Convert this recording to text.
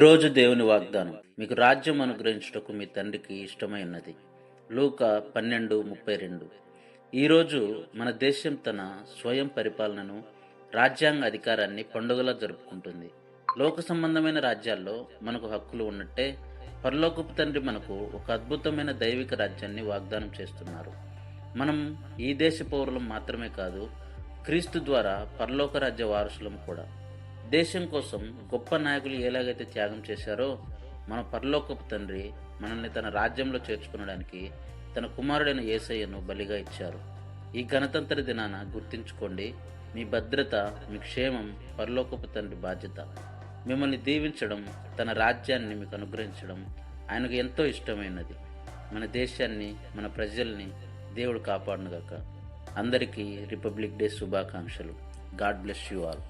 రోజు దేవుని వాగ్దానం మీకు రాజ్యం అనుగ్రహించుటకు మీ తండ్రికి ఇష్టమై ఉన్నది. లూకా 12:32. ఈరోజు మన దేశం తన స్వయం పరిపాలనను, రాజ్యాంగ అధికారాన్ని పండుగలా జరుపుకుంటుంది. లోక సంబంధమైన రాజ్యాల్లో మనకు హక్కులు ఉన్నట్టే, పరలోకపు తండ్రి మనకు ఒక అద్భుతమైన దైవిక రాజ్యాన్ని వాగ్దానం చేస్తున్నారు. మనం ఈ దేశ పౌరులం మాత్రమే కాదు, క్రీస్తు ద్వారా పరలోక రాజ్య వారసులం కూడా. దేశం కోసం గొప్ప నాయకులు ఎలాగైతే త్యాగం చేశారో, మన పరలోకపు తండ్రి మనల్ని తన రాజ్యంలో చేర్చుకునడానికి తన కుమారుడైన యేసయ్యను బలిగా ఇచ్చారు. ఈ గణతంత్ర దినాన గుర్తించుకోండి, మీ భద్రత, మీ క్షేమం పరలోకపు తండ్రి బాధ్యత. మిమ్మల్ని దీవించడం, తన రాజ్యాన్ని మీకు అనుగ్రహించడం ఆయనకు ఎంతో ఇష్టమైనది. మన దేశాన్ని, మన ప్రజల్ని దేవుడు కాపాడునుగాక. అందరికీ రిపబ్లిక్ డే శుభాకాంక్షలు. God bless you all.